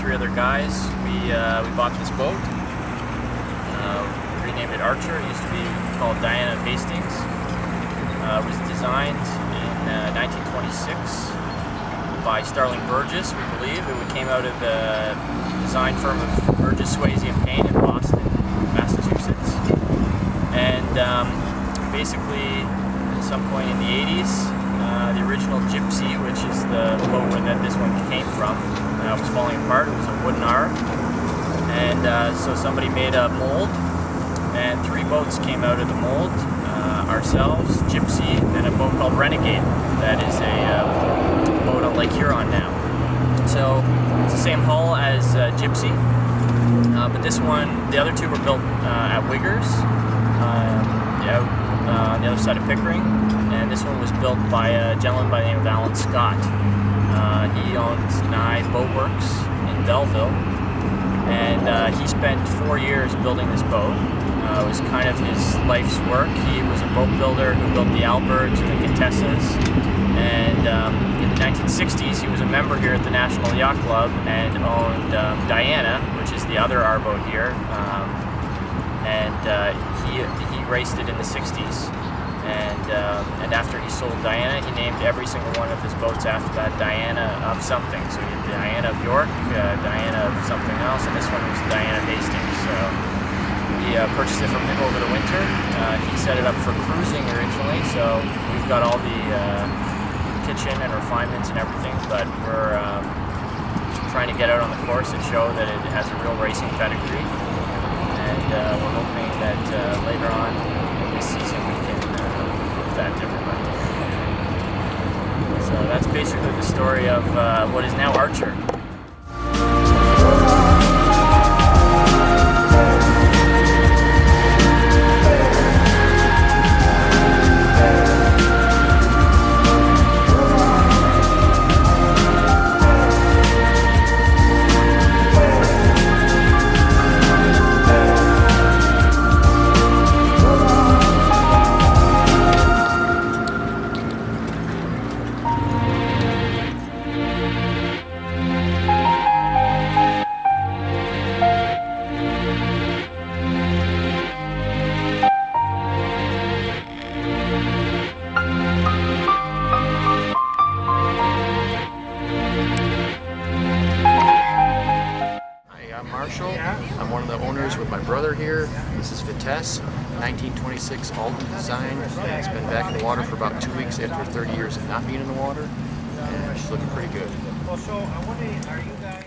3 other guys, we bought this boat. We renamed it Archer. It used to be called Diana of Hastings. It was designed in 1926 by Starling Burgess, we believe. It came out of the design firm of Burgess, Swayze and Payne in Boston, Massachusetts. And basically, at some point in the 80s, the original Gypsy, which is the boat that this one came from, was falling apart. It was a wooden R. And so somebody made a mold, and 3 boats came out of the mold. Ourselves, Gypsy, and a boat called Renegade. That is a boat on Lake Huron now. So it's the same hull as Gypsy, but this one, the other 2 were built at Wiggers, on the other side of Pickering, and this one was built by a gentleman by the name of Alan Scott. He owns Nye Boatworks in Belleville, and he spent 4 years building this boat. It was kind of his life's work. He was a boat builder who built the Alberts and the Contessas, and in the 1960s he was a member here at the National Yacht Club and owned Diana, which is the other R boat here, and he raced it in the 60s, and after he sold Diana, he named every single one of his boats after that Diana of something. So he had Diana of York, Diana of something else, and this one was Diana of Hastings. So we purchased it from him over the winter. He set it up for cruising originally, so we've got all the kitchen and refinements and everything, but we're trying to get out on the course and show that it has a real racing pedigree, and we're hoping that later on in this season we can prove that to everybody. So that's basically the story of what is now Archer. I'm one of the owners with my brother here. This is Vitesse, 1926 Alton design. It's been back in the water for about 2 weeks after 30 years of not being in the water, and she's looking pretty good. Also, I wonder, are you guys...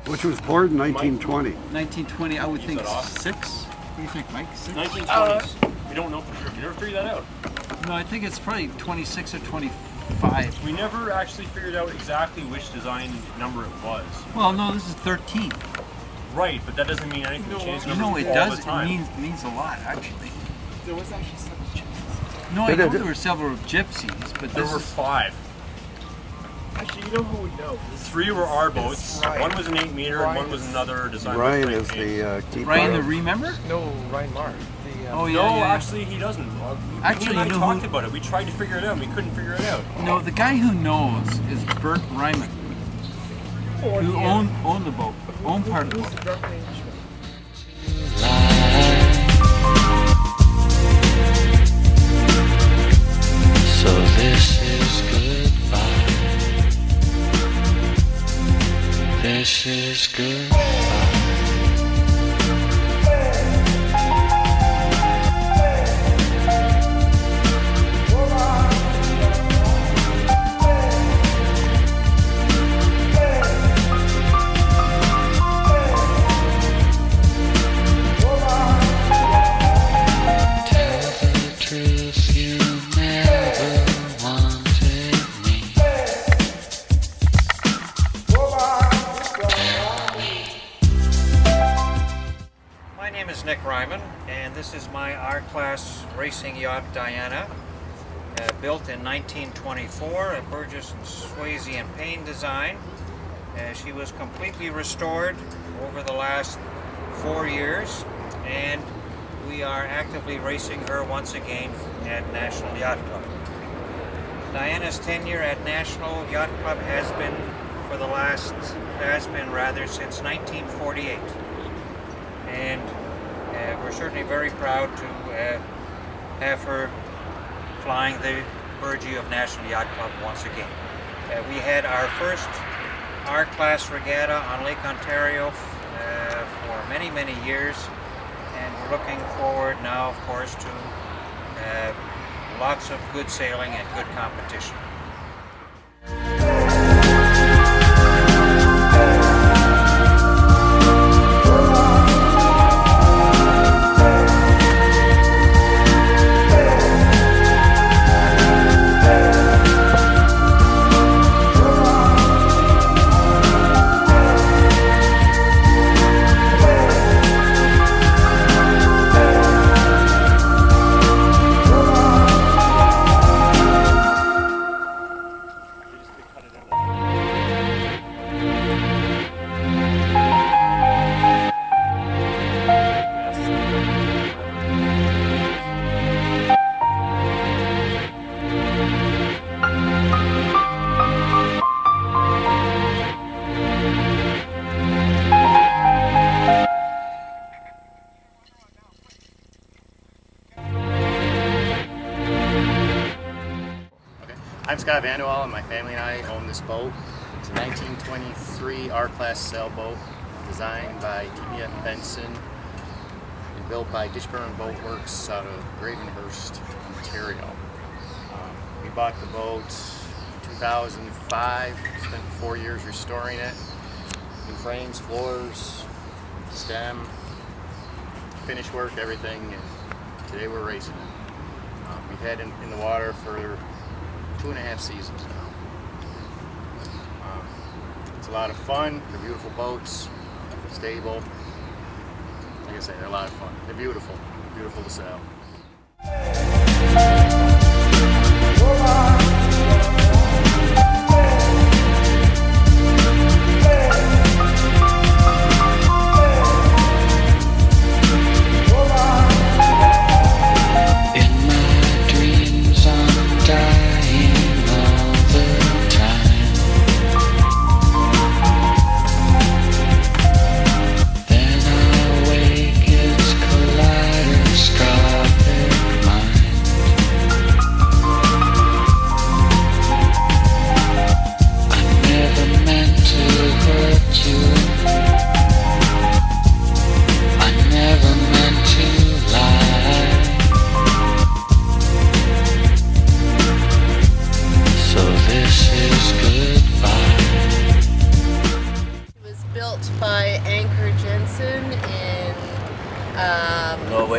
Which was poured in 1920. 1920, I would think 6. What do you think, Mike? 6? 1920s. We don't know for sure. You never figured that out? No, I think it's probably 26 or 25. We never actually figured out exactly which design number it was. Well, no, this is 13. Right, but that doesn't mean anything. Change numbers No, it all does. the time. It means a lot, actually. There was actually 7 gypsies. No, I know there were several gypsies, but There were 5. Actually, you know who would know? 3 were our boats. Ryan. 1 was an 8 meter, and 1 was another design. Ryan is the keeper. Ryan the remember? No, Ryan Marr. Oh yeah. No, yeah. actually, he doesn't. Actually, we you know talked who- about it. We tried to figure it out, and we couldn't figure it out. No, the guy who knows is Bert Ryman, who owned the boat, owned part of the boat. So this is goodbye. This is goodbye. is Nick Ryman, and this is my R-Class racing yacht Diana, built in 1924, a Burgess and Swayze and Payne design. She was completely restored over the last 4 years, and we are actively racing her once again at National Yacht Club. Diana's tenure at National Yacht Club has been since 1948, and we're certainly very proud to have her flying the Burgee of National Yacht Club once again. We had our first R-Class Regatta on Lake Ontario for many, many years, and we're looking forward now, of course, to lots of good sailing and good competition. I'm Scott Vanderwall, and my family and I own this boat. It's a 1923 R-Class sailboat designed by TBF Benson and built by Ditchburn Boat Works out of Gravenhurst, Ontario. We bought the boat in 2005, spent 4 years restoring it. New frames, floors, stem, finish work, everything, and today we're racing it. We've had it in the water for 2.5 seasons now. It's a lot of fun. They're beautiful boats, stable. Like I say, they're a lot of fun. They're beautiful, beautiful to sail.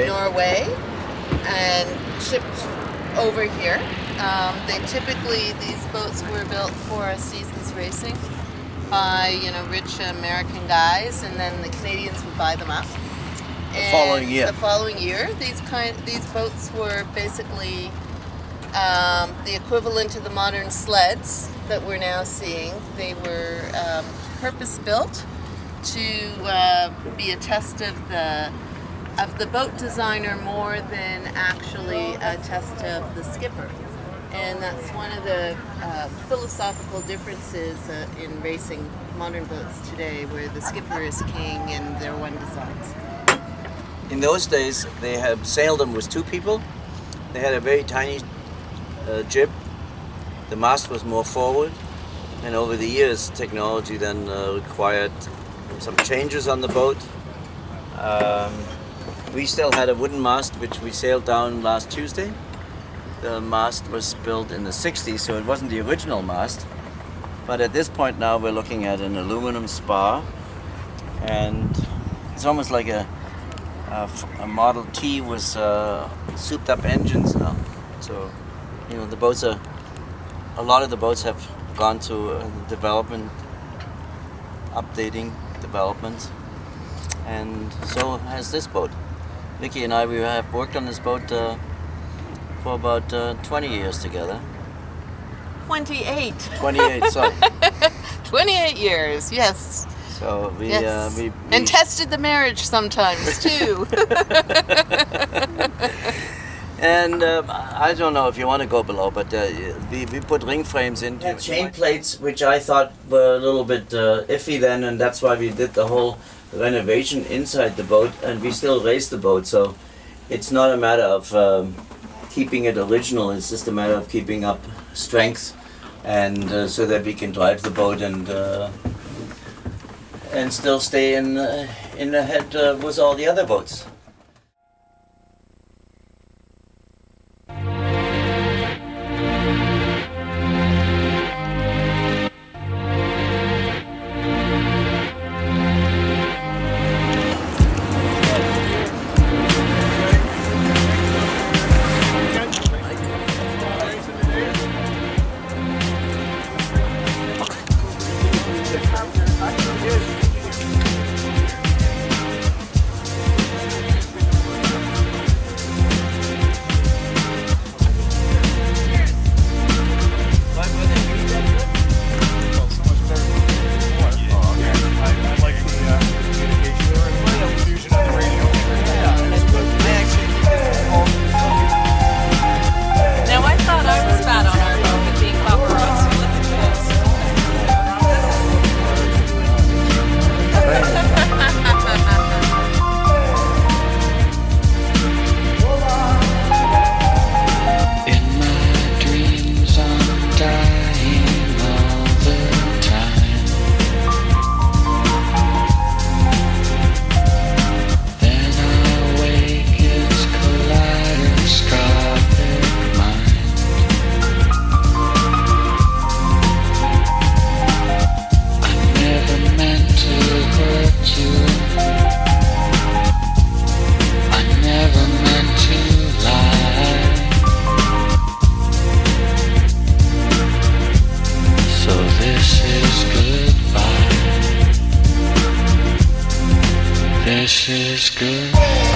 Norway and shipped over here. These boats were built for a season's racing by rich American guys, and then the Canadians would buy them up. The following year, these boats were basically the equivalent to the modern sleds that we're now seeing. They were purpose built to be a test of the boat designer more than actually a test of the skipper. And that's one of the philosophical differences in racing modern boats today, where the skipper is king and they're one designs. in those days, they had sailed them with 2 people. They had a very tiny jib. The mast was more forward. And over the years, technology then required some changes on the boat. We still had a wooden mast, which we sailed down last Tuesday. The mast was built in the 60s, so it wasn't the original mast. But at this point now, we're looking at an aluminum spar. And it's almost like a Model T with souped up engines now. So, you know, the boats are, a lot of the boats have gone to development, updating developments. and so has this boat. Vicky and I, we have worked on this boat for about 20 years together. 28. 28, sorry. 28 years, yes. So we, Yes. we And tested the marriage sometimes too. And I don't know if you want to go below, but we put ring frames into chain plates, which I thought were a little bit iffy then, and that's why we did the whole renovation inside the boat, and we still race the boat. So it's not a matter of keeping it original; it's just a matter of keeping up strength, and so that we can drive the boat and still stay in the head with all the other boats. This is good.